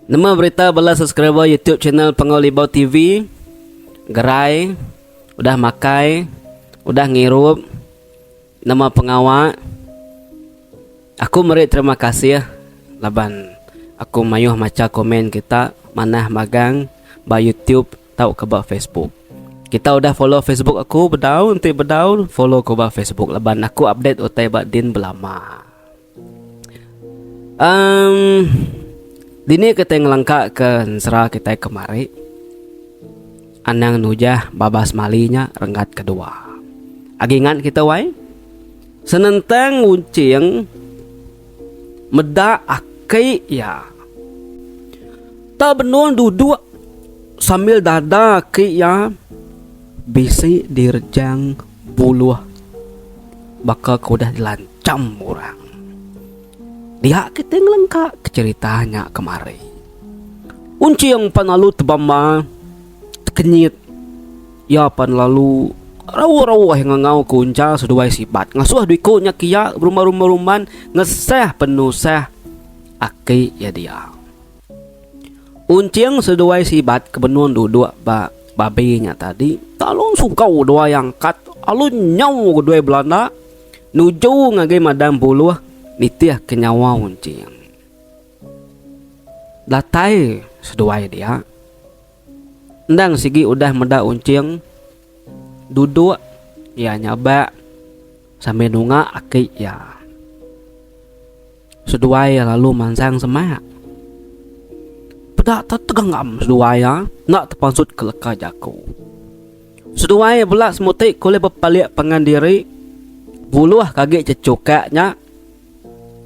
Nama berita bala subscriber YouTube channel Pengolibau TV. Gerai, udah makai, udah ngirup. Nama pengawal. Aku meri terima kasih ya. Laban aku mayuh maca komen kita manah magang ba YouTube tau ke ba Facebook. Kita udah follow Facebook aku berdaun nanti berdaun follow ke ba Facebook. Laban aku update utai ba din belama. Dini kita ngelengkak ke serah kita kemari. Anang nujah babas malinya renggat kedua. Agingan kita wai. Senentang uncing meda akai ya. Ta benon duduk sambil dada akai ya. Bisi dirjang buluh. Bakal kudah dilancam orang. Dia kita ngelengkak ke ceritanya kemari. Unci yang panalu tebama kenyit. Ya pan lalu rawa-rawa yang ngau kunca seduai sifat. Ngasuh duikunya kia rumah-rumah ngeseh penuh seh. Aki ya dia. Unci yang seduai sifat kebenuan duduk babinya tadi. Talon sukau dua yang kat. Alun nyau kedua Belanda. Nuju ngagai madam buluh. Nitiah kenyawa uncing. Datai seduai dia. Ndang sigi udah meda uncing. Duduk. Ya nyaba. Sambil nunga aki ya. Seduai lalu mansang semak. Pedak tertegangam seduai ya. Nak terpansut keleka jaku. Seduai belak semutik kulit berpalik pengan diri. Buluh kaget cecukaknya.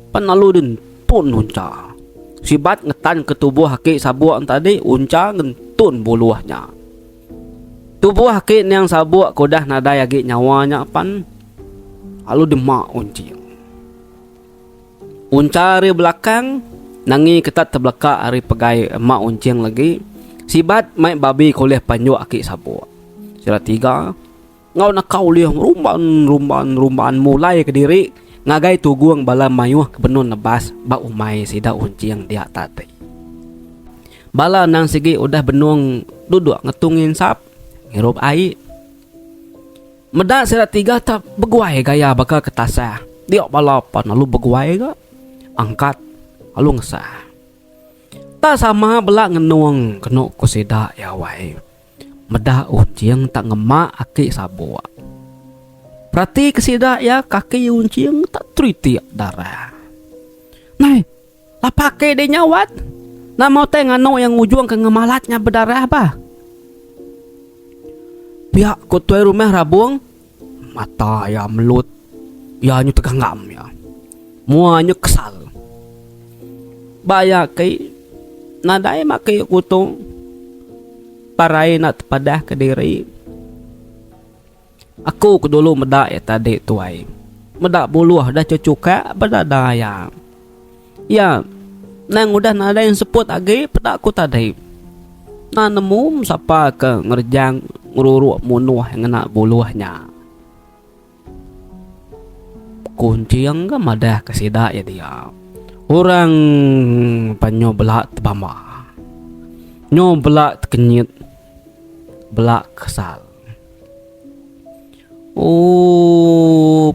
Penalu din tun unca. Sibat ngetan ke tubuh haki sabuk tadi unca ngentun buluhnya. Tubuh haki yang sabuk kodah nada yagi nyawanya pan. Lalu demak unci. Unca hari belakang nangi ketat terbelakang hari pegai emak uncing lagi. Sibat main babi kuliah panjuk haki sabuk. Sila 3. Ngau nak kau liang rumban mulai ke diri. Ngagai tuguang bala mayuh kebenun nebas ba umai sida uncing dia tati. Bala nang sigi udah benung duduk ngetungin sap ngirup air. Meda sira 3 tak beguai gaya bakal ketasah. Dia balapan lalu beguai ga angkat lalu ngesah. Tak sama belak ngenuang kena kusida ya wai. Meda uncing tak ngemak aki sabua. Berarti kesida ya kaki uncing tak triti darah. Nah, lah pakai dia nyawat. Nah mau teh ngano yang ujung ke ngemalatnya berdarah apa? Pihak kutuai rumah rabung. Mata ya melut. Ya nyu teganggam ya. Muanya kesal. Baya kay nadai makai kutu. Parai nak padah ke diri. Aku kedulu meda ya tadi tuai. Meda buluh dah cucuka berdadaya. Ya, nang udah nada yang seput agi pedak aku tadi. Nah nemu siapa ke ngerjang ngururuk munuh yang kena buluhnya. Kunci yang gak madah kesida ya dia. Orang panyo belak tebama. Nyo belak kenyit. Belak kesal.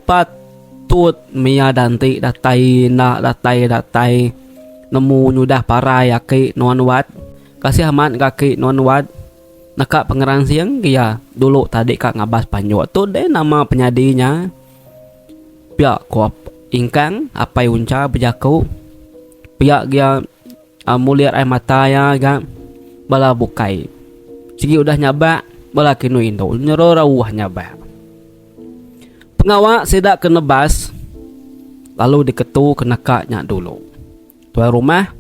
Patut Mia danti datai nemu nyudah parai aki nuan wat kasih amat kaki nuan wat nakak pengerang siang dia dulu tadi kak ngabas panyo tu deh nama penyadinya pihak kuap ingkang apa unca bejaku pihak dia muliat air mata ya ga bala bukai sigi udah nyaba bala kinu indo nyero rawah nyaba. Pengawak sedak kena bas. Lalu diketu kena kaknya dulu. Tuan rumah.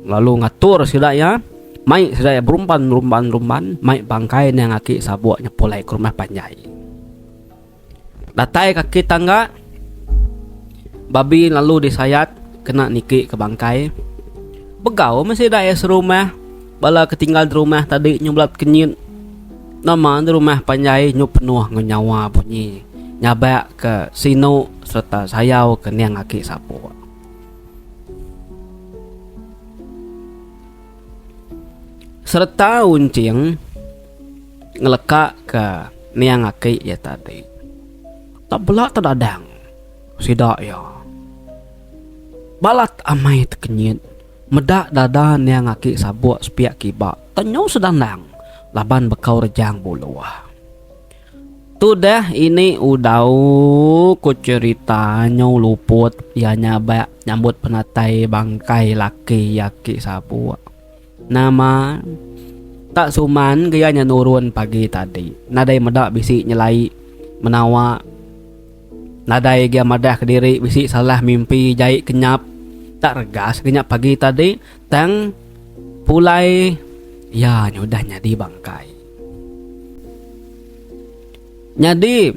Lalu ngatur sedak ya. Mai sedak ya berumpan. Mai bangkai yang aki sabuknya pulai ke rumah panjai. Datai kaki tangga. Babi lalu disayat. Kena niki ke bangkai. Begau masih dah ya serumah. Bala ketinggal di rumah tadi nyublat kenyit. Nama di rumah panjai nyup penuh ngenyawa bunyi. Nyabak ke sino serta sayau ke niang aki sapu. serta uncing ngeleka ke niang aki ya tadi. Tak belak terdadang sidak ya. Balat amai terkenyit medak dada niang aki sabuak sepiak kibak tenyo sedandang laban bekau rejang buluah. Tu dah ini udau ku ceritanya luput ya nyabak nyambut penatai bangkai laki yaki sabuak. Nama tak suman gaya nurun pagi tadi. Nadai medak bisi nyelai menawa. Nadai gaya madah kediri bisi salah mimpi jahit kenyap. Tak regas kenyap pagi tadi. Tang pulai ya nyudah nyadi bangkai. Nyadi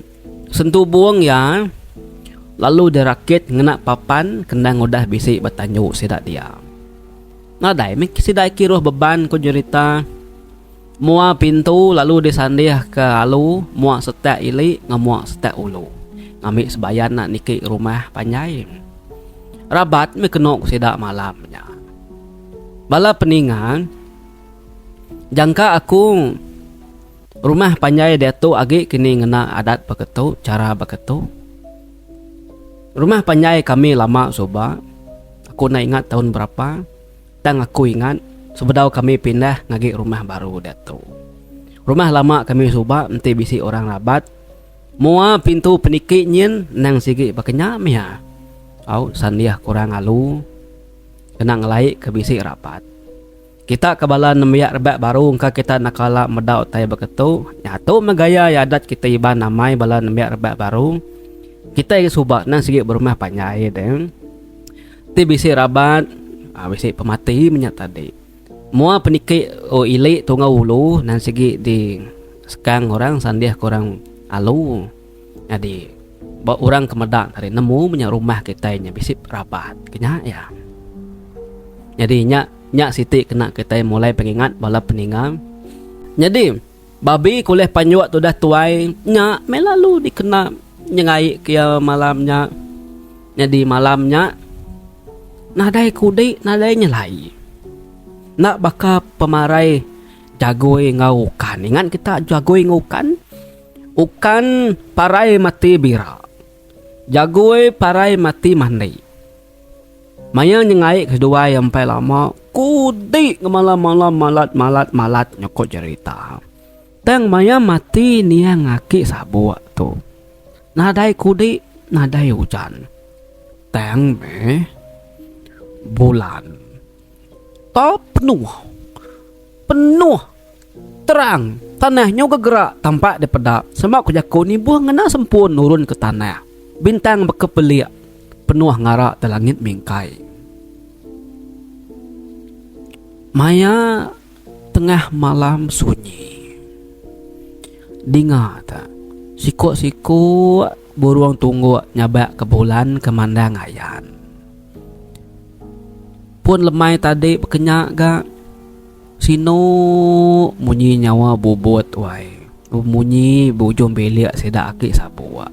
sentuh buang ya. Lalu derakit ngenak papan kendang udah bisi bertanyu sidak dia. Nadai mik sidak kiruh beban ku cerita. Mua pintu lalu disandih ke alu, mua setek ili ngamua setek ulu. Ngamik sebayan nak niki rumah panjai. Rabat mi kenok sidak malamnya. Bala peningan jangka aku rumah panjai dia tu agi kini ngena adat beketu, cara beketu. Rumah panjai kami lama soba. Aku nak ingat tahun berapa. Tang aku ingat sebedau kami pindah ngagi rumah baru dia tu. Rumah lama kami soba nanti bisi orang rabat. Mua pintu penikik nyin nang sigi bakenyam ya. Au sandiah kurang alu. Kena ngelai ke bisi rapat. Kita kebalan nembiak rebak baru engka kita nakala medau tay beketu. Nyatu megaya ya adat kita iban namai balan nembiak rebak baru. Kita soba nang sigi berumah panjai deh. Ti bisi rabat, bisi pemati minyak tadi. Mua penikik ilik tunggu ulu nan segi di sekang orang sandiah kurang alu. Jadi bawa orang kemedak tadi nemu minyak rumah kita nya bisip rapat kenya ya. Jadi nyak siti kena kita mulai pengingat bala peninggal. Jadi babi kuleh panjuak tu dah tuai nyak melalu dikena nyengai kia malamnya. Jadi malamnya nadai kudi nadai nyelai. Nak baka pemarai jagoi ngaukan. Ingat kita jagoi ngaukan. Ukan parai mati bira. Jagoi parai mati mandi. Maya nyengai kedua yang sampai lama. Kudi malam-malam malat nyokot cerita. Tang maya mati nia ngaki sabuak tu. Nadai kudi nadai hujan. Tang me bulan. Penuh terang tanahnya gerak tampak di pedak semak kujaku ni buah ngena sempun nurun ke tanah bintang berkepeliak penuh ngarak di langit mingkai. Maya tengah malam sunyi dingat sikuk-sikuk burung tunggu nyabak ke bulan kemandang ayan. Pun lemai tadi berkenyak gak sino munyi nyawa bobot wai. Munyi bujung belik sedak akik sabuak.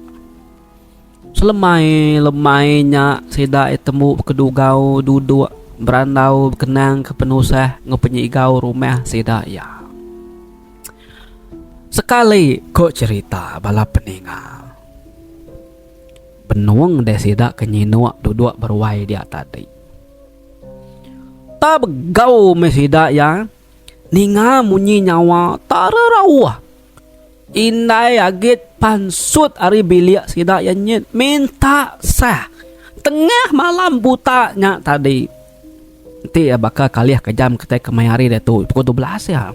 Selemai-lemainya sedak temu kedugau duduk berandau kenang ke penusah ngepenyigau rumah sedak ya. Sekali kok cerita bala peninggal. Benuang deh sedak kenyinuak duduk berwai dia tadi. Tak begau mesida ya. Ninga munyi nyawa tararauah. Indai agit pansut ari bilik sida ya nyet minta sah. Tengah malam butanya tadi. Nanti ya bakal kaliah kejam kita kemayari dah tu pukul 12 ya.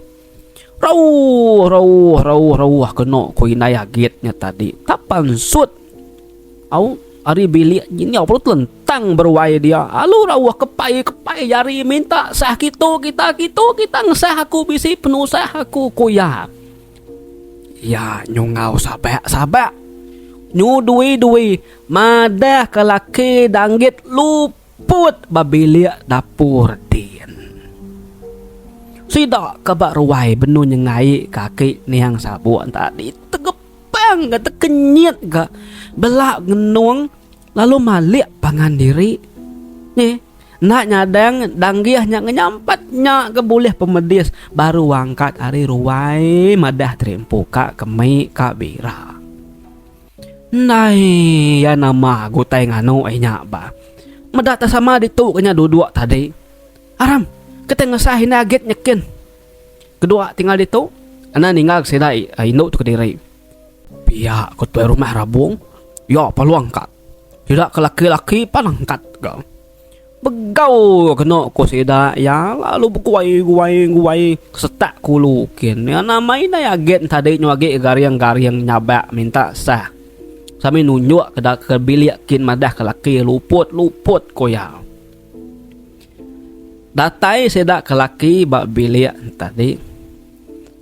Rauh kena ku indai agitnya tadi. Tak pansut. Au ari bilik ini apa telentang berwai dia. Alu rawah kepai jari minta sah kita ngesah aku bisi penuh sah aku kuya. Ya nyungau sabak. Nyu dui madah ke laki danggit luput babiliak dapur din. Sida kabak ruai benu nyengai kaki niang sabuan tadi tegepang gak tekenyit gak belak ngenuang lalu malik pangan diri. Nih Nak nyadang danggihnya ngenyampatnya ke boleh pemedis baru angkat hari ruai madah terempu kak kemai kak bira. Nai ya nama gutai nganu nya ba. Medak ta sama ditu kenya dua tadi. Aram, kita ngesahin aget nyekin. Kedua tinggal ditu, ana ninggal sedai induk tu kediri. Pihak ketua rumah rabung, ya palu angkat. Tidak ke laki-laki panangkat kau. Begau kena ko sida ya lalu guai setak kulukin. Ya namai na aget tadi nyu aget garyang nyabak minta sah. Sami nunjuk ke bilik kin madah ke laki luput ko ya. Datai sedak ke laki bak bilik tadi.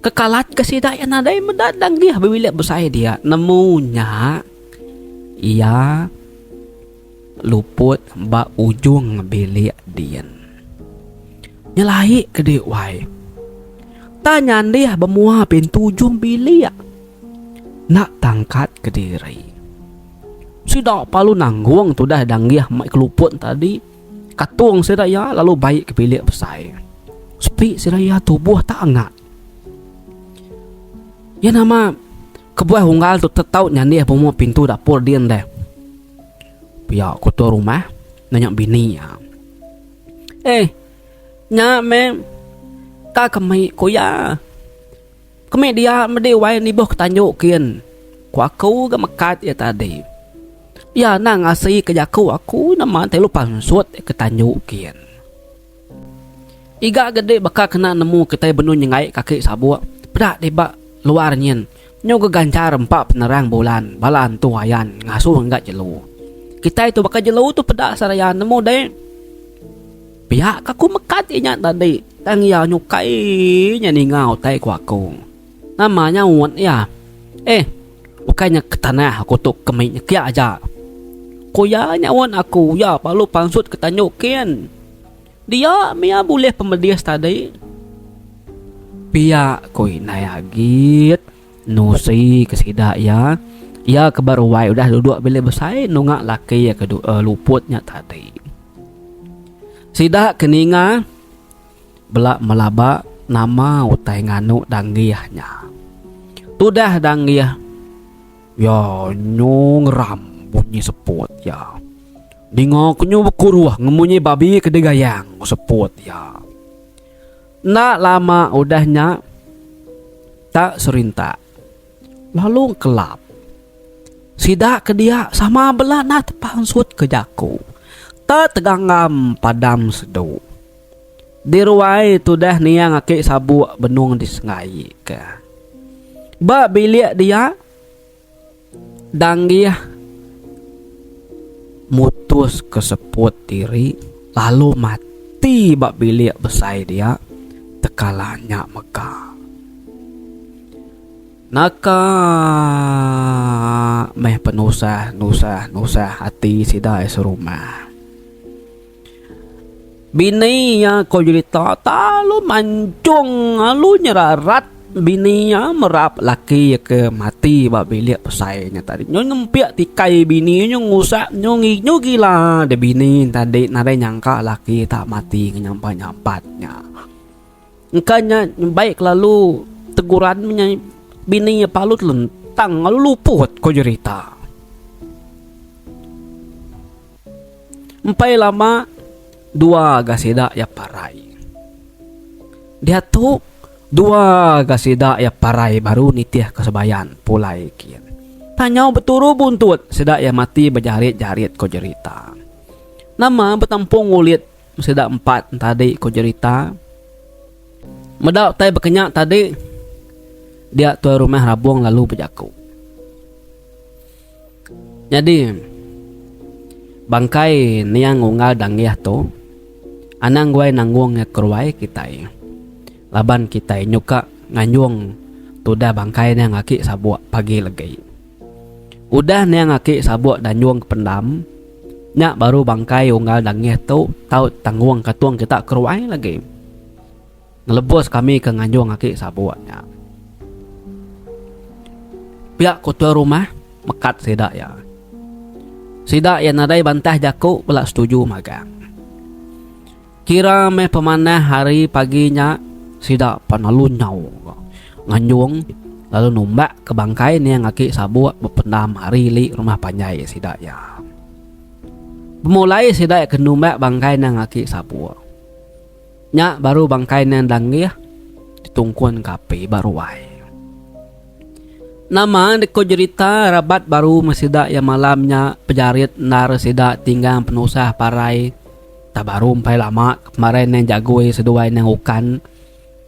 Kekalat ke sida ya nadai medadang dia bilik besar dia. Nemunya ia luput bak ujung bilik dian. Nyelai ke dia wai. Tanya dia bemua pintu ujung bilik. Nak tangkat ke diri. Sudah palu nanggung tu dah danggih mak keluput tadi. Katung sedaya lalu baik ke bilik besar. Sepi sedaya tubuh tak angat. Ya nama kebuah unggal tu tetau nyandi bemua pintu dapur dian deh. Pihak ketua rumah nanya bini ya. Nya mem ka kemai ko ya. Kemai dia mede wai ni boh ketanjukin. Ku aku ga mekat ya tadi. Ya nang asih ke aku nama telu pansut ketanjukin. Iga gede bakal kena nemu kita benun nyengai kaki sabuk. Pedak debak luar nyen. Nyo gancar empat penerang bulan. Balan tuayan ngasuh enggak jelu. Kita itu bakal jelu tu pedak saraya nemu deh. Pihak aku mekat inya tadi. Tang ya nyukai nya ningau tai ku aku. Namanya uat ya. Bukannya ke tanah aku tu kemai kia aja. Koya nyawan aku ya palu pansut ketanjukin. Dia mia boleh pemedias tadi. Pihak koi nayagit. Nusi kesida ya. Ya kebaruai udah duduk bilik besar nungak laki ya kedua luputnya tadi. Sida keninga belak melaba nama utai nganu danggihnya. Tudah danggih. Ya nyung ram bunyi seput ya. Ningok nyu bekuruah ngemunyi babi kedegayang seput ya. Nak lama udahnya tak serintak. Lalu kelap. Sida ke dia sama belah nak pansut ke jaku. Tak teganggam padam sedu. Di ruai tu dah niang akik sabuk benung disengai ke. Ba bilik dia danggih mutus keseput diri lalu mati bak bilik besar dia tekalanya Mekah. Naka meh penusah hati sida serumah. Bini ya kau jadi talu mancung lalu nyerarat bini ya merap laki ya ke mati bak bilik pesainya tadi. Nyo ngempiak tikai bini nyo ngusak nyo gila de bini tadi nare nyangka laki tak mati nyampat-nyampatnya. Engkanya baik lalu teguran bini palut lentang lalu luput kau cerita. Empai lama dua gasida ya parai. Dia tu dua gasida ya parai baru nitiah kesebayan pulai kian. Tanyau beturu buntut sedak ya mati berjarit-jarit kau cerita. Nama betampung ulit sedak 4 tadi kau cerita. Medak tai berkenyak tadi. Dia tuan rumah rabung lalu berjaku. Jadi bangkai niang unggal dangiah tu anang guai nanggung kerwai kita laban kita nyuka nganyung tudah bangkai niang aki sabuk pagi lagi. Udah niang aki sabuk danyung pendam nyak baru bangkai unggal dangiah tu tahu tanggung katuang kita kerwai lagi. Ngelebos kami ke nganyung aki sabuknya. Pihak ketua rumah mekat sidak ya. Sidak yang nadai bantah jaku belak setuju magang. Kira me pemanah hari paginya sida panalunyau nganyung lalu numbak ke bangkai ni yang aki sabuk berpendam hari li rumah panjai sida ya. Mulai sida ke numbak bangkai nang aki sabuk. Nya baru bangkai nang dangi ditungkuan kape baru wai. Nama deko cerita rabat baru mesida ya malamnya pejarit nar sida tinggal penusah parai tabarum pai lama kemarin yang jagoi seduai nang ukan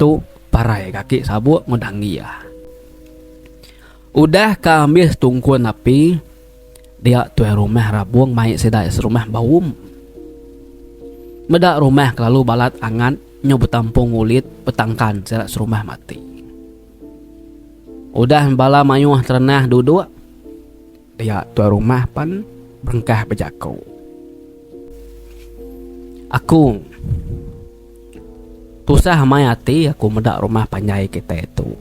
tu parai kaki sabuk ngodangi ya. Udah kami tungkuan api dia tuai rumah rabuang mai sida serumah baum. Medak rumah lalu balat angan nyoba tampung ulit petangkan serak serumah mati. Udah bala mayuh terenah duduk dia tuai rumah pan berengkah bejakau. Aku tusah mayati aku medak rumah panjai kita itu.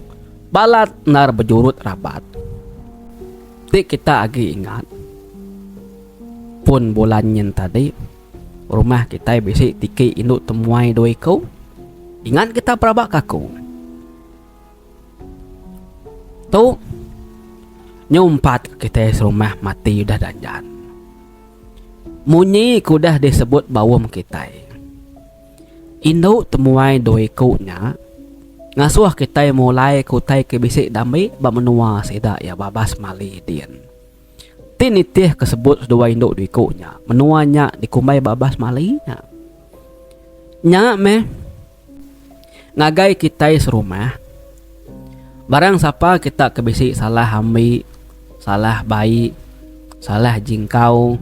Balat nar berjurut rabat. Tik kita lagi ingat. Pun bulan yang tadi rumah kita bisik tiki induk temuai doi kau. Ingat kita perabak kaku. Tu nyumpat kita serumah mati udah danjan. Munyi kudah disebut bawam kita. Induk temuai doi kau nya ngasuh kita mulai kutai ke bisik damai ba menua sida ya babas mali dien. Tinitih kesebut dua induk duikunya menuanya dikumai babas mali nya. Nya meh ngagai kita serumah. Barang siapa kita ke bisik salah hambi, salah bayi, salah jingkau.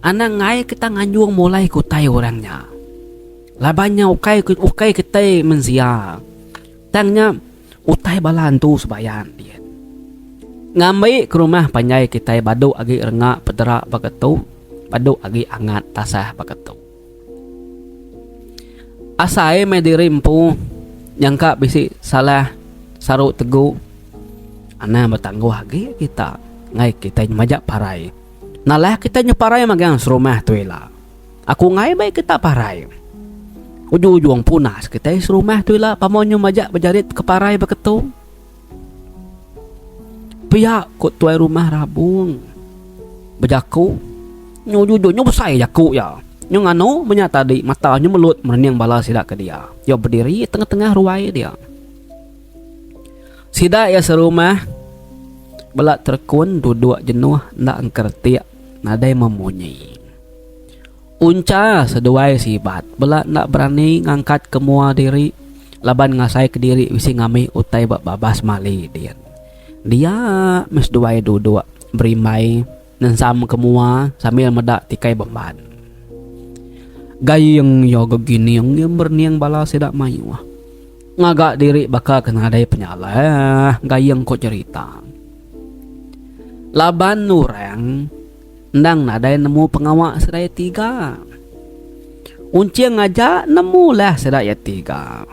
Anak ngai kita nganjung mulai kutai orangnya. Labanya ukai kita mensia. Tangnya utai balantu sebayan dia. Ngambil ke rumah panjai kita badu agi rengak pedera bagetu, badu agi angat tasah bagetu. Asai me dirimpu nyangka bisi salah saru tegu. Ana bertangguh agi kita ngai kita majak parai. Nalah kita nyeparai magang serumah tuila. Aku ngai baik kita parai. Ujung-ujung punas kita serumah tuila pamonyo majak berjarit ke parai beketu. Pihak kut tuai rumah rabung. Bejaku. Nyo besai jaku ya. Nyo ngano menyata di matanya melut merening bala sidak ke dia. Yo berdiri tengah-tengah ruai dia. Sidak ya serumah belak terkun duduk jenuh nak engkertiak nadai memunyi. Unca seduai sibat belak nak berani ngangkat kemua diri laban ngasai ke diri wisi ngami utai bak babas mali dia. Dia mes duai duduk berimai nensam kemua sambil medak tikai beban. Gayeng yo gegini yang berniang bala sidak mayu. Ngagak diri bakal kena adai penyalah gayeng kok cerita. Laban nurang ndang nadai nemu pengawak sedaya tiga. Unci ngajak nemu lah sedaya tiga.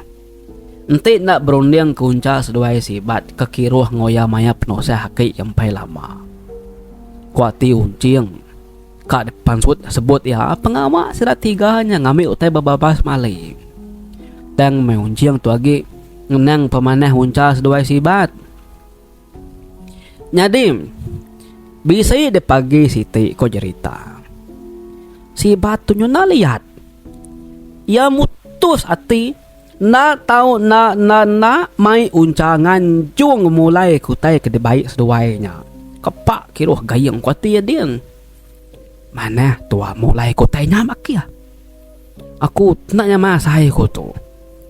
Enti nak berunding ke unca seduai sibat kekiruh ngoya maya penosah haki yang pai lama. Kuati uncing kak depan sebut ya pengawak sedaya tiga hanya ngambil utai babas malai. Tang mai unciang tu agi ngenang pemanah unca seduai sibat. Nyadim bisa de pagi siti ko cerita. Sibat tu nyo na lihat. Ya mutus ati na tau na mai uncangan jung mulai kutai ke baik seduainya. Kepak kiruh gayeng kuati din. Mana tua mulai kutai nyamak ya. Aku naknya masai ko tu.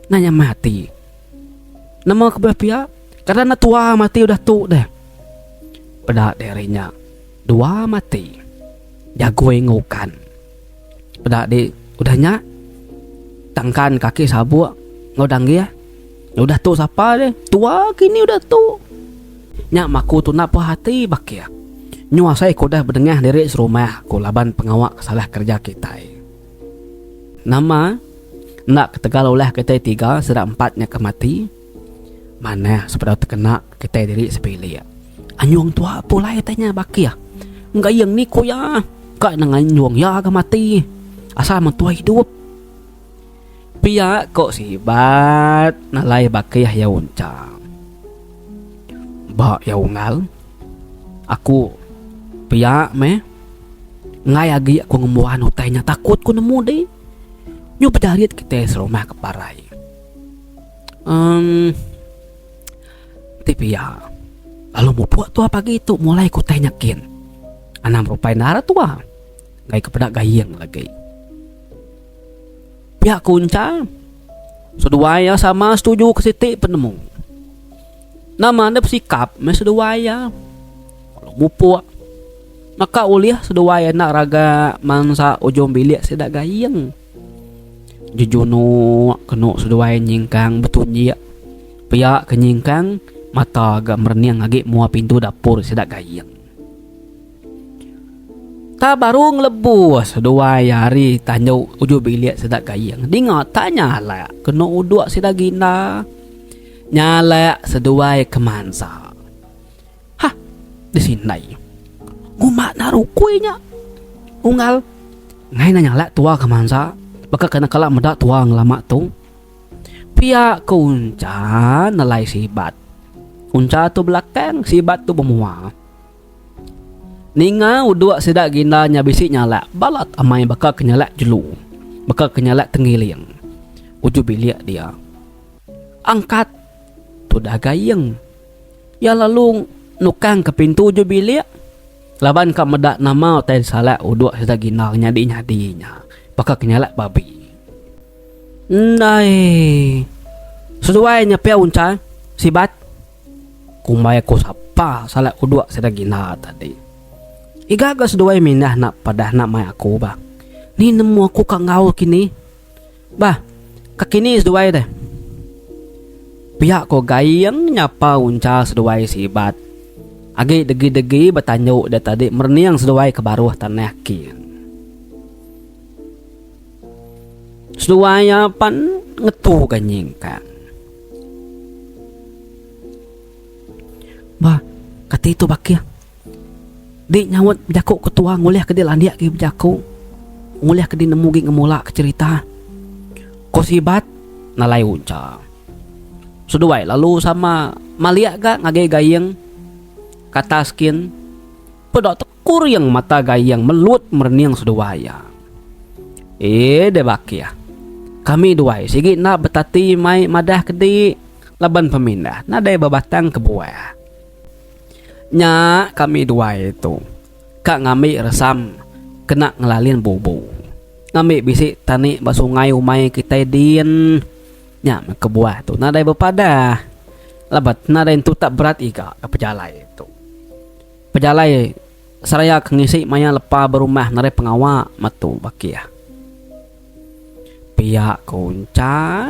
Nanya mati. Nama kebelah karena tua mati udah tu deh. Pada darinya dua mati. Jagoi ngukan. Pada di udahnya tangkan kaki sabuk ngodang dia. Udah tu siapa deh? Tua kini udah tu. Nyak maku tu nak hati bakia. Nyuasai ko dah berdengar dari serumah ko laban pengawak salah kerja kita. Nama nak ketegal oleh kita tiga sedang empatnya kemati. Mana sepeda terkena kita diri sepilih ya. Anyuang tua pula tanya baki ya. Enggak yang ni ko ya. Kak dengan anyuang ya kemati. Asal mentua hidup. Pia kok sibat nalay bakiyah ya unca. Ba ya ungal. Aku pia me ngay agi aku ngemuan utainya takut ku nemu deh. Nyo pedariat kita serumah keparai. Tapi ya lalu mau buat tua pagi itu mulai ku tanyakin. Anam rupai nara tua. Gay kepada gayeng lagi. Pihak kunca seduaya sama setuju ke siti penemu. Nama anda bersikap me seduaya. Kalau mupu maka uliah seduaya nak raga mansa ujung bilik sedak gayeng. Jujuno kena seduaya nyingkang betunji. Pihak kenyingkang mata agak merniang agak mua pintu dapur sedak gayeng. Ta baru ngelebu seduaya hari tanya ujung bilik sedak gayeng. Dengar tanya lah kena uduk sedak gina. Nyala seduai kemansa. Hah, di sini. Ngumak naruh kuenya. Ungal. Ngai na nyala tua kemansa. Baka kena kalak medak tua ngelama tu. Pihak kunca nalai sibat. Kunca tu belakang, sibat tu bemua. Ninga uduk sedak gina nyabisi nyala. Balat amai baka kenyala jelu. Baka kenyala tenggiling. Ujung bilik dia. Angkat. Dah gayeng. Ya lalu nukang ke pintu je bilik. Laban ka medak nama otai salah uduk sida ginar nyadi-nyadinya. Baka kenyalak babi. Nai. Sesuai nyapia unca sibat. Kumaya ko sapa salah uduk sida ginar tadi. Igaga sesuai minah nak padah nak mai aku ba. Ni nemu aku ka ngau kini. Bah, kakini sesuai deh. Pihak ko gayang nyapa unca seduai sibat. Agi degi-degi bertanya dia tadi merniang seduai ke baruh tanah kin. Seduai pan ngetu kanyingkan. Bah, kata itu bakia. Di nyawat berjaku ketua nguliah ke dia landiak ke berjaku. Nguliah ke dia nemu gi ngemulak ke cerita. Ko sibat nalai unca. Seduai lalu sama maliak gak ngage gayeng kata skin pedok tekur yang mata gayeng melut merniang seduaya. Debak ya. Kami duai sigi nak betati mai madah kedi laban pemindah nadai babatang ke buah. Nya kami duai itu kak ngami resam kena ngelalin bubu. Ngami bisik tani basungai umai kita din. Nya kebuah tu nadai berpada labat nadai tu tak berat ika ke pejalai itu. Pejalai seraya ngisi maya lepa berumah nadai pengawak matu bakia. Pihak kunca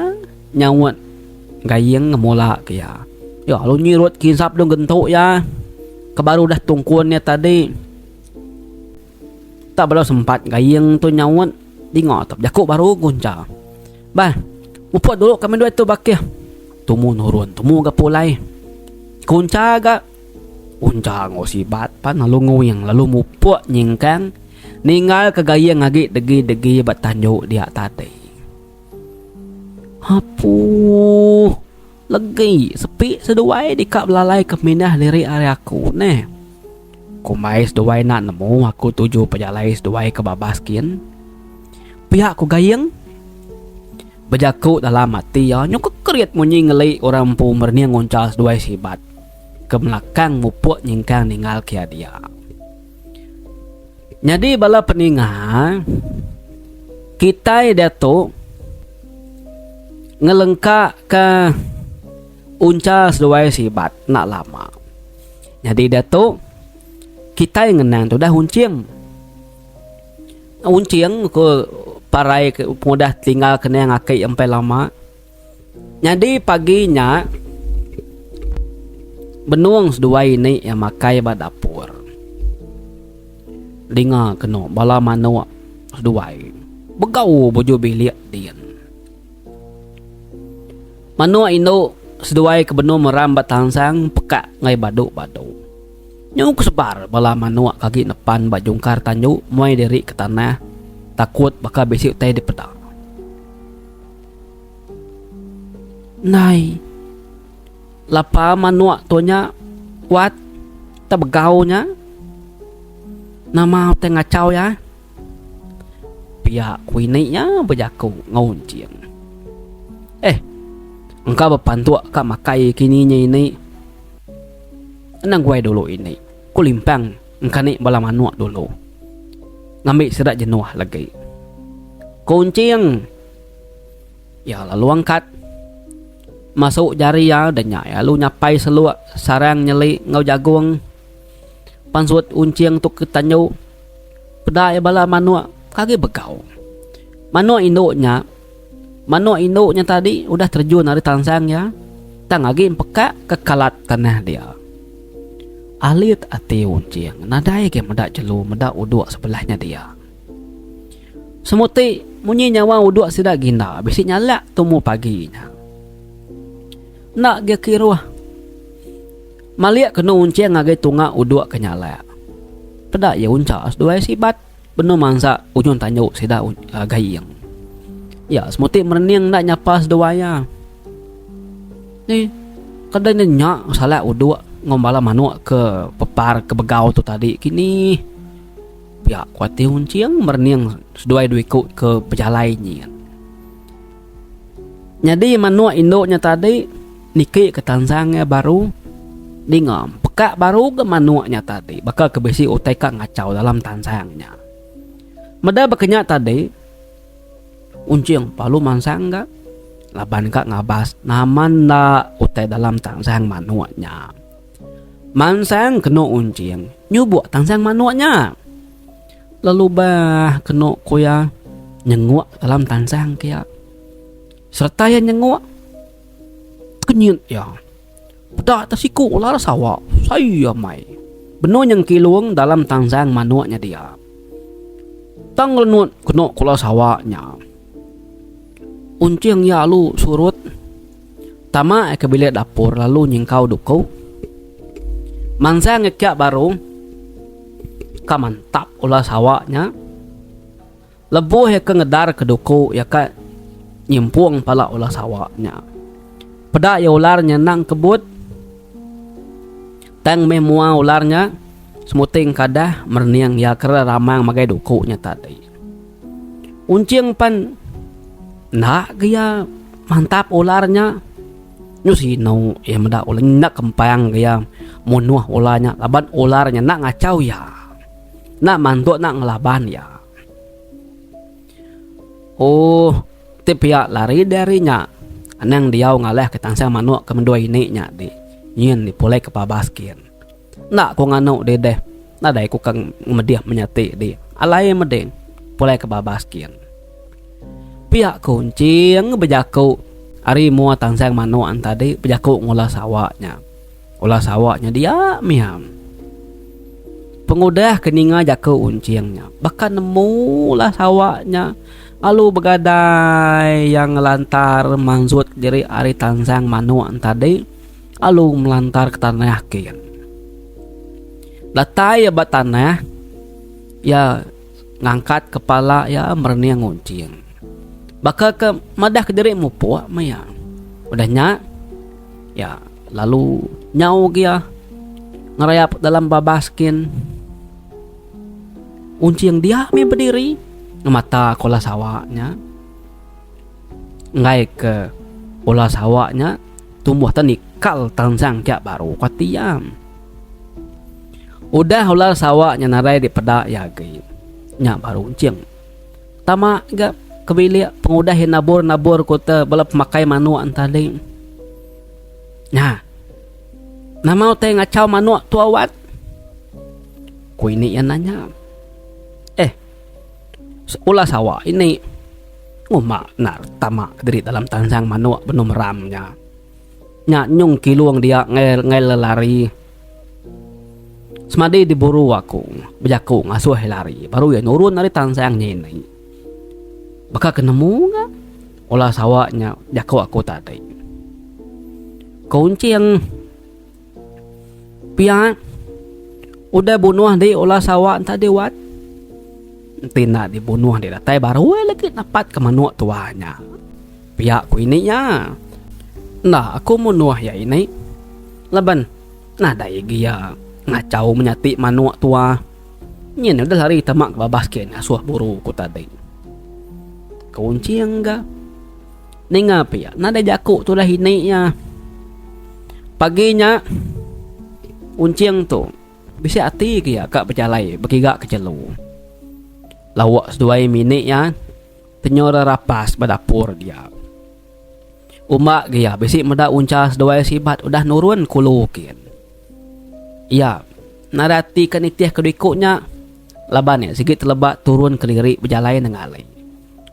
nyawat gayeng ngemula kia. Ya lu nyirut kisap dong gentuk ya. Kebaru dah tungkuannya tadi. Tak belum sempat gayeng tu nyawat dingok jakuk baru kunca. Bah upot dulu kami dua itu bakia. Tumu nurun, tumu gapulai. Kunca ga. Unca ngosibat pan lalu nguyang lalu mupuk nyingkang. Ninggal kegayang ngagi degi-degi batanjuk dia tadi. Hapu. Lagi sepi seduai dikap lalai keminah lirik area aku neh. Kumai seduai nak nemu aku tuju pejalai seduai ke babaskin. Pihak ku gayang berjaku dalam hati ya nyok kekerit munyi ngelai orang pu merniang ngoncas dua sibat ke belakang mupuk nyingkang ninggal kia dia. Jadi bala peninggal kita dia tu ngelengka ke uncas dua sibat nak lama. Jadi dia tu kita yang ngenang tu dah unciang ke parai ke mudah tinggal kena yang akai sampai lama. Jadi paginya benuang sedua ini yang makai ba dapur. Dengar kena bala mano sedua. Begau bojo bilik dian. Mano ino sedua ke benu merambat tangsang pekak ngai badu-badu. Nyung sebar bala mano kaki depan bajungkar tanju mulai dari ke tanah. Takut bakal besok tay di pedang. Nai, lapa manua tuanya kuat tabegaunya. Nama teh ngacau ya. Pihak kuininya berjaku ngoncing. Engkau berpantua kak makai kininya ini. Enang gue dulu ini. Kulimpang engkau ni bala manua dulu. Ngambil sedak jenuh lagi. Kuncing. Ya lalu angkat. Masuk jari ya dan ya lu nyapai seluak sarang nyeli ngau jagung. Pansut uncing tuk ketanyu. Pedai bala manua kage begau. Manua induknya tadi udah terjun dari tansang ya. Tang lagi peka ke kalat tanah dia. Alit ati uncing nadai ke medak jelu medak uduk sebelahnya dia. Semuti munyi nyawa uduk sidak gina bisi nyalak tumu paginya. Nak ge kiruah. Maliak kena uncing ngage tunga uduk kenyalak. Pedak ya uncas dua sibat bener mangsa ujung tanyu sidak gayeng. Ya semuti merening nak nyapas doanya. Ni kadang nyak salah uduk ngombala manuk ke pepar ke begau tu tadi kini. Ya kuati uncing merening seduai duiku ke pejalainya. Jadi manuk induknya tadi niki ke tansangnya baru dingam peka baru ke manuknya tadi bakal kebesi utai kak ngacau dalam tansangnya. Meda bekenya tadi uncing palu mansang gak laban kak ngabas naman na utai dalam tansang manuknya. Mansang kena uncing nyubuk tansang manuknya. Lalu bah kena kuya nyenguk dalam tansang kia. Serta yang nyenguk kenyut ya. Pedak tasiku ular sawak saya mai. Benar yang kilung dalam tansang manuknya dia. Tang lenut kena kula sawaknya. Uncing ya lu surut. Tama ke bilik dapur lalu nyingkau duku. Mangsa ngekyak baru. Kamantap ulah sawaknya. Lebuh ya ke ngedar ke duku ya ka nyimpuang pala ulah sawaknya. Pedak ya ularnya nang kebut. Tang memua ularnya. Semuting kadah merniang ya kera ramang magai dukunya tadi. Uncing pan nak gaya mantap ularnya. Nyusi no ya medak ularnya nak kempang gaya munuh ularnya. Laban ularnya nak ngacau ya. Nak mantuk nak ngelaban ya. Oh tipiak lari darinya. Anang diau ngaleh ke tansang manuk kemendua ini nya di. Nyin dipulai ke pabaskin. Nak ko ngano dedeh. Nadai ko kang mediah menyati di. Alai medeng pulai ke babaskin. Pihak kuncing bejaku ari mua tansang manuan tadi bejaku ngolah sawaknya. Olah sawaknya dia miam. Pengudah keninga jaku uncingnya. Bahkan nemulah sawaknya. Lalu begadai yang melantar mansut dari ari tansang manuan tadi. Lalu melantar ke tanah kian. Datai ya bat tanah ya ngangkat kepala ya merniang nguncing. Bakal ke madah ke diri mupuak maya. Udahnya ya lalu nyau dia ngerayap dalam babaskin. Uncing dia mi berdiri mata kola sawaknya. Ngai ke kola sawaknya tumbuh tanikal tansang kyak baru katiam. Udah ular sawaknya narai di pedak ya gay. Nya baru uncing. Tama gak kebilik pengudahin nabur kota balap makai manuan tadi. Nah. Nama teh ngacau manuak tuawat. Ku ini yang nanya. Ulah sawak ini ngumak nar tama dari dalam tansang manuak benom ramnya. Nya nyung kiluang dia ngel lari. Semadi diburu aku, bejaku ngasuh lari. Baru ya nurun dari tansangnya ini. Bakal kenemu gak? Olah sawaknya jaku aku tadi. Kuncing pihak udah bunuh di olah sawak tadi wat. Tina dibunuh di datai baru lagi dapat ke manuk tuanya. Pihak ku ininya. Nah, aku mau nuah ya ini. Laban, nah daya gia ngacau menyati manuak tua. Nyen udah lari tamak babas ken asuh buru ku tadi. Kunci enggak. Ningapi ya, nada jaku tu dah ini ya. Paginya unciang tu bisa hati kia kak berjalai berkigak ke jelu. Lawak seduai minit ya. Tenyora rapas badapur dia. Umak dia besi meda unca seduai sibat udah nurun kulukin. Ya, narati kan itiah kedikuknya. Laban ya sikit lebat turun ke diri berjalai nengalai.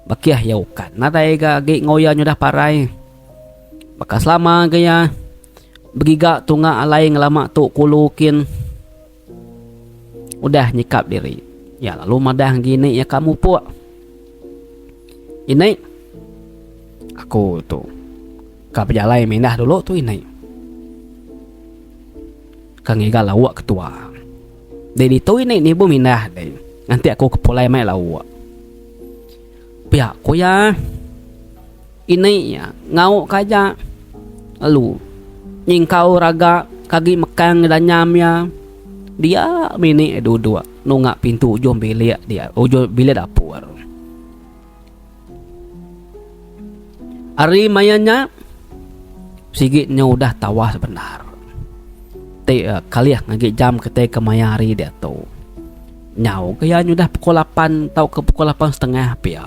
Bakiah yaukan. Nadai gagi ngoya nyudah parai. Bakas lama gaya. Begiga tunga alai ngelama tu kulukin. Udah nyikap diri. Ya lalu madah gini ya kamu puak. Ini aku tu kap jalai minah dulu tu ini. Kang iga lawak ketua. Dedi tu ini bu minah deh. Nanti aku kepulai mai lawak. Pihak ku ya. Ini ya ngau kaja. Lalu nyingkau raga kagi mekang dan nyamnya. Dia mini dua nungak pintu ujung bilik dia. Ujung bilik dapur. Ari mayanya sigitnya udah tawa sebenar. Kaliah ngagi jam ketai ke mayari dia tu. Nyau kaya udah pukul 8 tau ke pukul 8:30 pia.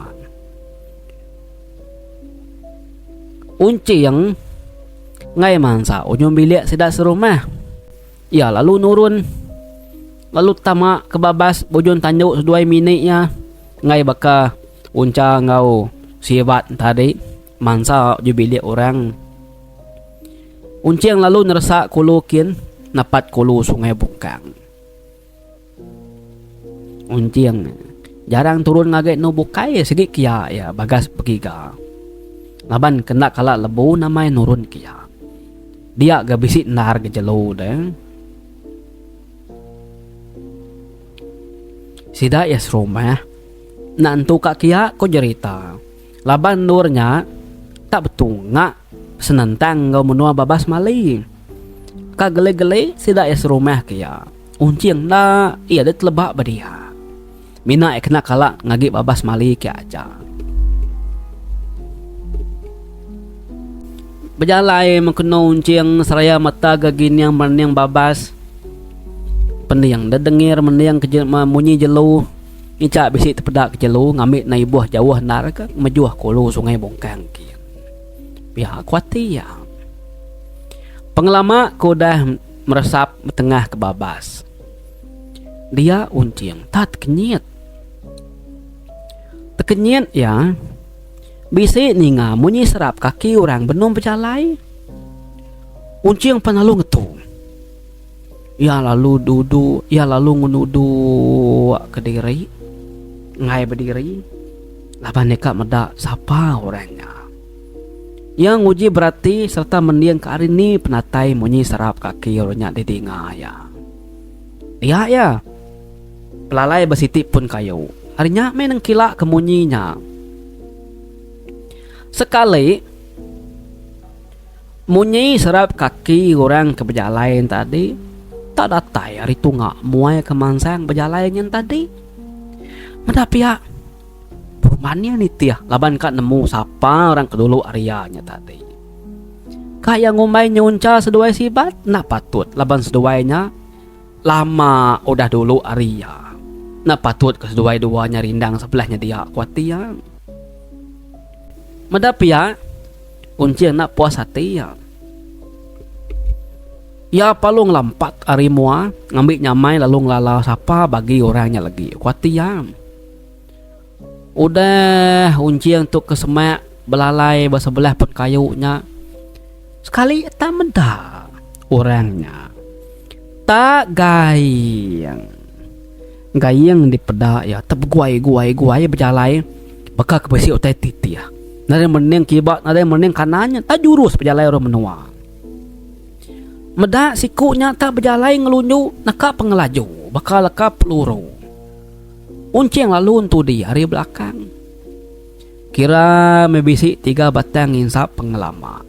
Unci yang ngai mansa ujung bilik sidak serumah. Ya lalu nurun. Lalu tamak kebabas bojon tanjuk seduai minitnya. Ngai baka unca ngau sibat tadi. Mansa je bilik orang. Unci yang lalu nersak kulukin. Napat kulu sungai Bukang. Unci yang jarang turun ngagek no bukai segit kia ya bagas begiga. Laban kena kalak lebu namai nurun kia. Dia gak bisik nar ke jelu deh. Sida ya serumah. Nantu kak kia ko jerita. Laban nurnya tak betul ngak senentang kau menua babas mali. Kak gele-gele sida ya serumah kia. Unci yang dah ia ada telebak badia. Mina kena kalak ngagi babas mali kia aja. Berjalai mengkena unci yang seraya mata gagin yang mendiang babas. Pendiang dah dengir mendiang munyi jelu. Icak bisik terpedak ke jelu ngambil na ibuah jauh nar ke mejuah kulu sungai Bongkang kia. Pihak kuati ya. Pengelama ku dah meresap tengah ke babas. Dia unci yang tak kenyit. Terkenyit ya. Bisik ninga munyi serap kaki orang benum berjalai. Unci yang penalu ngetung. Ya lalu duduk, ya lalu ngunuduk ke diri. Ngai berdiri. Laban nekat medak siapa orangnya. Yang uji berarti serta mendiang ke hari ni penatai munyi serap kaki orangnya di dengar ya. Dia ya. Pelalai bersitip pun kayu. Harinya main kilak kemunyinya. Sekali munyi serap kaki orang ke berjalan tadi. Tak datai hari tu ngak muai kemansang berjalan yang tadi. Mendapi ya. Perumahannya ni tiah. Laban kak nemu siapa orang kedulu Aryanya tadi. Kak yang ngumai nyunca seduai sibat. Nak patut. Laban seduainya. Lama udah dulu Arya. Nak patut ke seduai duanya rindang sebelahnya dia kuati ya. Mendapi ya. Kunci nak puas hati ya. Ya palung lampat hari mua. Ngambil nyamai lalu ngelala siapa bagi orangnya lagi. Kuati ya. Udah unci untuk kesemak belalai bersebelah pun kayunya. Sekali tak menda orangnya. Tak gayang. Gayang di pedak ya. Tak guai berjalai. Bakal kebesi utai titi ya. Nada mening kibat, nada mening kanannya. Tak jurus berjalai orang menua. Medak sikunya tak berjalai ngelunjuk. Nakak pengelaju. Bakal lekap peluru. Unci yang lalu untuk di hari belakang. Kira mebisi 3 batang insap pengelama.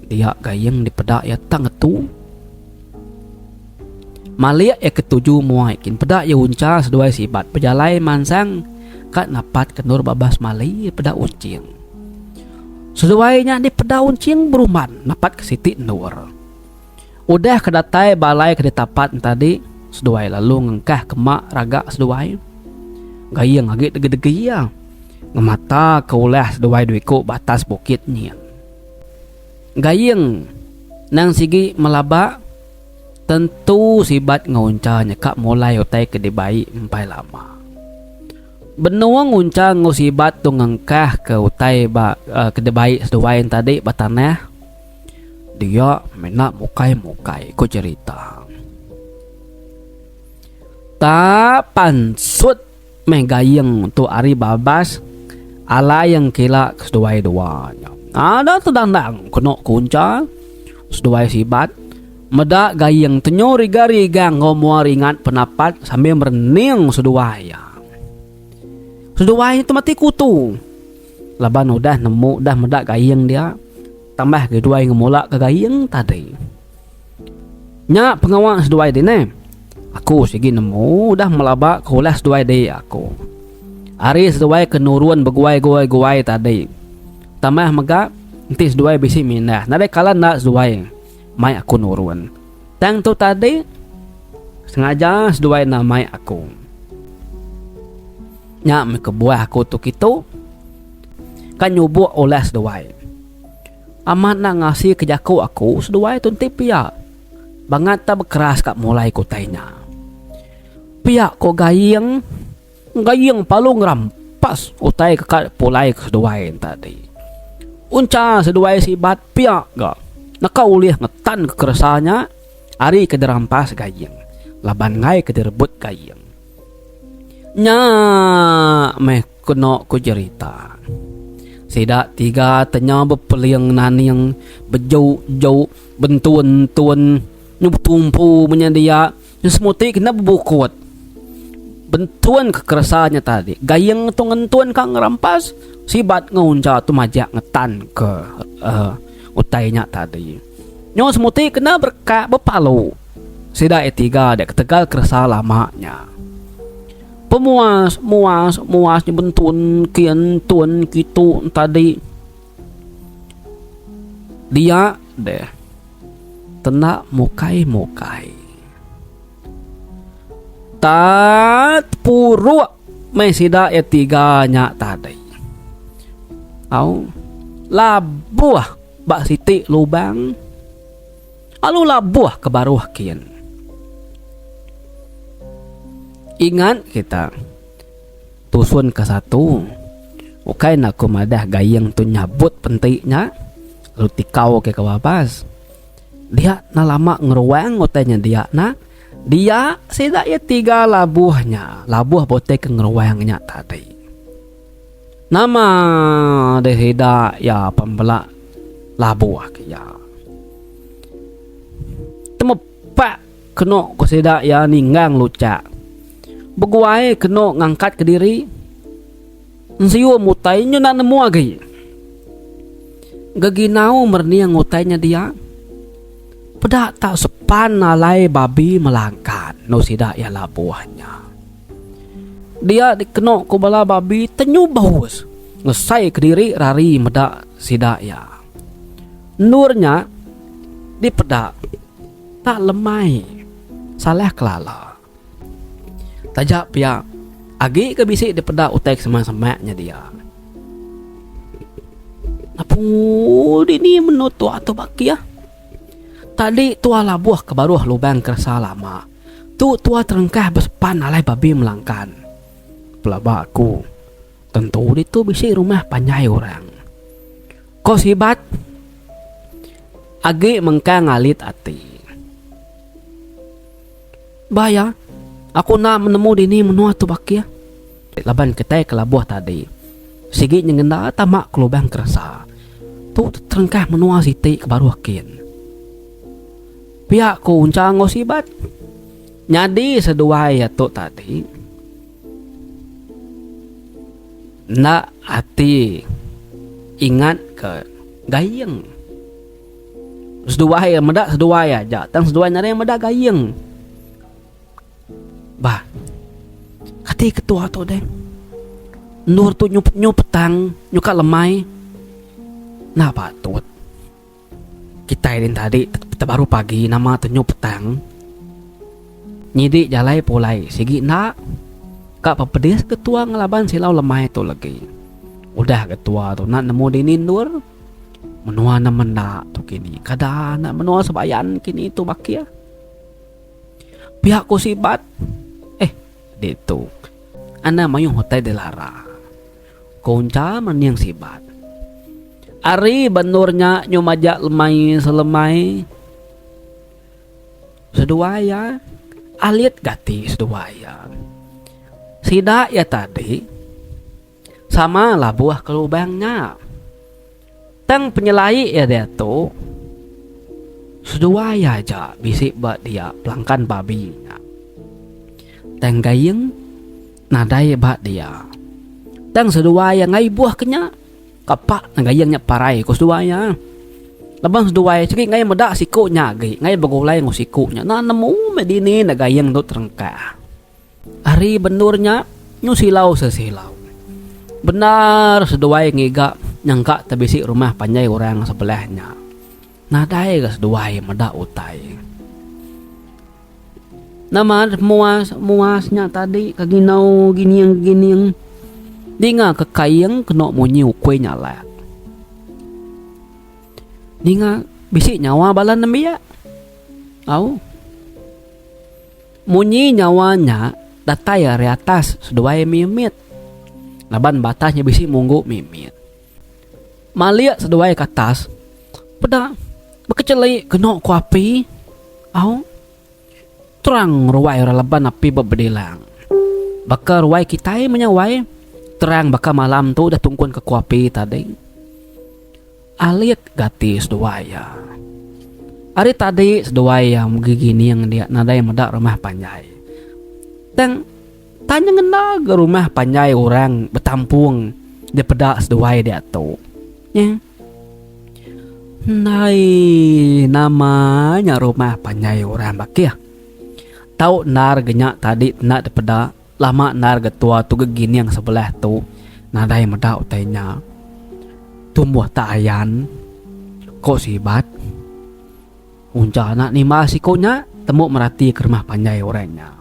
Dia gayeng di pedak ya tang tu. Maliak ya ketujuh muaikin pedak ya unca seduai sibat pejalai mansang kat napat kenur babas mali pedak uncing. Seduainya di pedak uncing beruman napat ke siti nur. Udah kedatai balai ke tapat tadi seduai lalu ngengkah kemak raga seduai. Gayeng agak dege-dege ya. Ngemata keulah seduai duiko batas bukitnya. Gayeng nang sigi melaba tentu sibat nguncanya kak mulai utai ke dibai empai lama. Benua ngunca ngusibat tu ngengkah ke utai ke dibai seduai tadi batanah. Dia menak mukai ku cerita. Tak pansut megayeng tu ari babas ala yang kila seduai duanya. Ada tedandang kena kunca seduai sibat medak gayeng tenyo riga-riga ngomong ringat penapat sambil merening seduai. Seduai itu mati kutu. Laban udah nemu dah medak gayeng dia. Tambah kedua yang ngemula ke gayeng tadi. Nya pengawal seduai dene. Aku segi nemu dah melaba kulas seduai de aku. Hari seduai kenuruan beguai-guai tadi. Tambah mega nanti seduai bisi minah. Nade kala nak seduai mai aku nuruan. Tang tu tadi sengaja seduai na mai aku. Nya me kebuah aku tu kitu. Kan nyubuk oleh seduai. Amat nak ngasih ke jaku aku seduai tunti pihak. Bangat tak berkeras kat mulai kotainya. Pihak ko gayeng palung rampas utai ke pulai ke seduai tadi. Unca seduai sibat pihak gak. Naka ulih ngetan kekeresanya. Ari ke derampas gayeng. Laban ngai ke direbut gayeng. Nya meh kena ku cerita. Sidak tiga tenya berpeliang nani yang bejau-jau bentuan-tuan nyup-tumpu menyedia yang semuti kena berbukut. Bentuan kekeresannya tadi. Gayeng tu ngentuan kang ngerampas. Sibat ngunca tu majak ngetan ke utainya tadi. Nyo semuti kena berpalu. Sidak tiga dek ketegal kerasa lamanya. Pemuas nyebentun kian tuan kitu tadi. Dia deh tenak mukai tat puruk mesida etiganya tadi. Au labuah bak siti lubang. Alu labuah ke baruh kian. Ingat kita tusun ke satu. Ukai nak kumadah gayeng tu nyabut pentiknya. Lalu tikau ke kawapas. Dia na lama ngeruang utanya dia na. Dia sida ya tiga labuhnya. Labuh bote ke ngeruangnya tadi. Nama dehida ya pembelak labuh ya. Temepak kena ko sida ya ninggang lucak. Beguai kena ngangkat ke diri. Nsiu mutai nyo nak nemu lagi. Gaginau merniang ngutainya dia. Pedak tak sepan nalai babi melangkan. No sidak ya labuahnya. Dia dikenok ku bala babi tenyu baus. Ngesai ke diri rari medak sidak ya. Nurnya di pedak. Tak lemai. Salah kelala. Tajak pihak. Agi ke bisik di pedak utek semak-semaknya dia. Apu ini menutu atau baki ya. Tadi tua labuah ke baruh lubang kerasa lama. Tu tua terengkah bersepan alai babi melangkan. Pelaba aku. Tentu itu bisik rumah panjai orang. Kau sibat. Agi mengka ngalit hati. Baya. Aku nak menemu dini menua tu baki ya. Laban ketai ke labuah tadi. Sigi nyengenda tamak ke lubang kerasa. Tu terengkah menua siti ke baruh kin. Pihak ku uncang ngosibat. Nyadi seduai ya tu tadi. Nak hati ingat ke gayeng. Seduai meda seduai aja. Tang seduai nare meda gayeng. Bah. Kati ketua tu deh. Nur tu nyup petang, nyuka lemai. Nah patut. Kita ini tadi baru pagi nama tu nyup petang. Nyidik jalai pulai sigi nak. Kak pepedes ketua ngelaban silau lemai tu lagi. Udah ketua tu nak nemu dinin Nur. Menua na menda tu kini. Kada nak menua sebayan kini tu bakia. Pihak ku sibat. Dito. Ana mayung hotai delara. Konca meniang sibat. Ari benurnya nyumajak lemai selemai. Seduaya. Alit gati seduaya. Sida ya tadi. Sama lah buah kelubangnya. Tang penyelai ya dia tu. Seduaya aja bisik buat dia pelangkan babinya. Tang gayeng nadai bat dia. Tang seduaya ngai buah kenya. Kapak na gayengnya parai ko seduaya. Labang seduaya cekik ngai medak sikunya gi. Ngai bagulai ngo sikunya. Na nemu medini na gayeng tu terengka. Ari benurnya nyusilau sesilau. Benar seduaya ngiga nyangka tabisi rumah panjai orang sebelahnya. Nadai ke seduaya medak utai. Nama muasnya tadi kaginau gini yang dinga kekayang kena munyi kue nyala. Dinga bisik nyawa balan nembia. Au. Munyi nyawanya datai dari atas seduai mimit. Laban batasnya bisik munggu mimit. Malia seduai ke atas. Peda bekecelai kena ku api. Au. Terang ruai ralaban api berbedilang. Bakar ruai kita menyawai. Terang bakal malam tu dah tungkuan ke kuapi tadi. Alit gati seduaya. Hari tadi seduaya gini yang dia nadai medak rumah panjai. Dan tanya ngena ke rumah panjai orang bertampung di pedak seduaya dia tu. Ya. Nai namanya rumah panjai orang bakia. Tahu nar genyak tadi nak depeda lama nar getua tu gegini yang sebelah tu nadai medak utainya tumbuh tayan kok sibat unca nak ni masikonya temu merati ke rumah panjai orangnya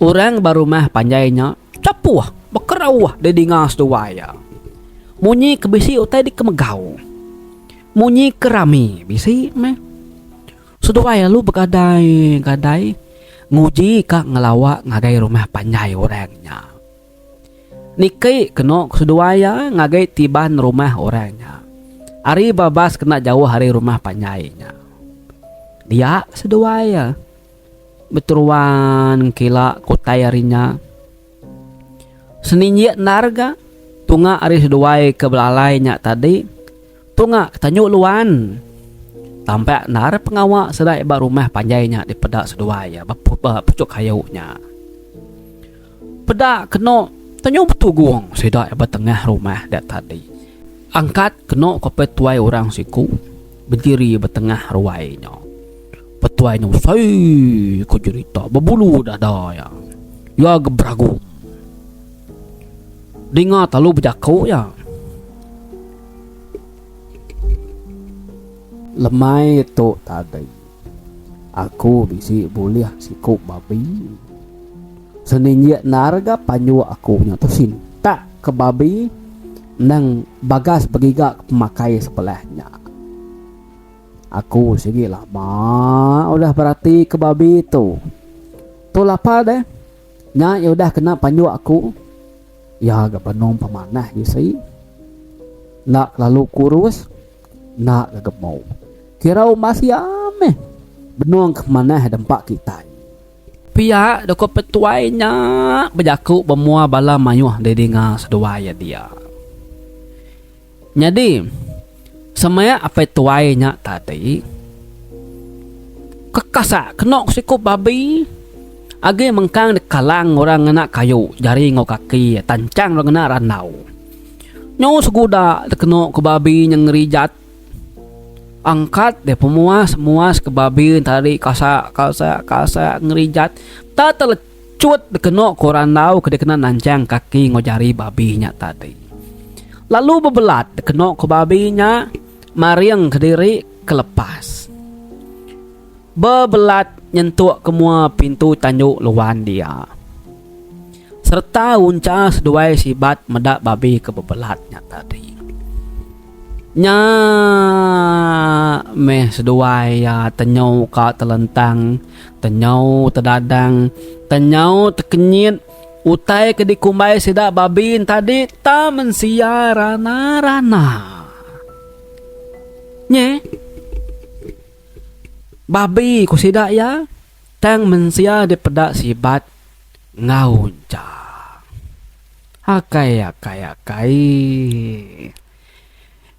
orang baru mah panjainya capuah bekerawah di dingas duaya munyi kebisi utai di kemegau munyi kerami bisi meh suduaya lu begadai nguji kak ngelawak ngagai rumah panjai orangnya. Niki kena suduaya ngagai tiban rumah orangnya. Ari babas kena jauh hari rumah panjainya. Dia suduaya beturuan kila kotai harinya. Seninjak narga tunga ari suduaya ke belalainya tadi. Tunga ketanyuk luan. Tampak nar pengawak sedai ba rumah panjainya di pedak seduaya pucuk hayaunya. Pedak kena tanyo betugung sedai ba tengah rumah dak tadi. Angkat kena ke petuai orang siku berdiri betengah ruainya. Petuainya usai ke cerita berbulu dada ya. Ya gebragu. Dengar talu berjaku ya. Lemai tu tadi. Aku bisi boleh siku babi. Seninjak narga panyu aku nya tu sinta ke babi nang bagas begigak pemakai sebelahnya. Aku segi lama udah berarti ke babi tu. Tu lapa deh. Nya ya udah kena panyu aku. Ya agak benong pemanah gisi. Nak lalu kurus. Nak agak mau. Kirau masih ame benuang ke mana dempak kita. Pihak doko petuainya berjaku bemua bala mayuh di dengar seduaya dia. Jadi semaya apa tuainya tadi kekasak kenok sikup babi age mengkang di kalang orang anak kayu jari ngok kaki tancang orang anak ranau. Nyo seguda kenok ke babi yang ngerijat angkat deh muas ke babi tadi kasa ngerijat tak telecut kena koran tau kena nancang kaki ngojari babinya tadi. Lalu bebelat kena ke babinya mariang ke diri kelepas. Bebelat nyentuh kemua pintu tanjuk luan dia. Serta unca seduai sibat medak babi ke bebelatnya tadi. Nya meh seduai ya tenyau ka telentang, tenyau tedadang, tenyau tekenyit, utai ke dikumbai sidak babin tadi ta mensia rana. Nye babi ku sidak ya tang mensia dipedak sibat ngaunca. Akai.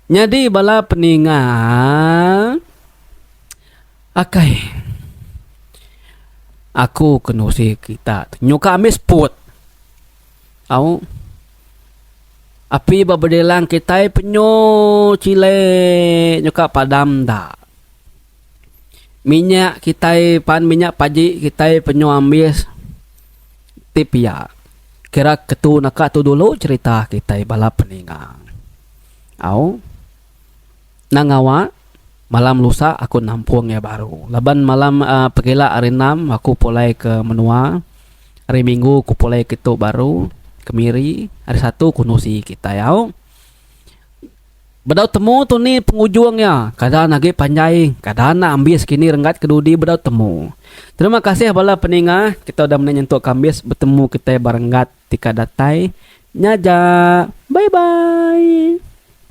Jadi bala peningan akai aku kenusi kita nyuka amis put au api babedelang kita penyo cile nyuka padam da minyak kita pan minyak paji kita penyo ambis tipia kira ketu naka tu dulu cerita kita bala peningan au nangawa malam lusa aku nampung ya baru. Laban malam pagila hari 6 aku pulai ke menua. Hari Minggu aku pulai ke tu baru kemiri. Hari 1 kunusi kita ya. Bedau temu tu ni pengujungnya. Kadang lagi panjai, kadang nak ambis kini renggat kedudi bedau temu. Terima kasih bala peningah kita udah menyentuh kambis bertemu kita barenggat tika datai. Nyaja. Bye bye.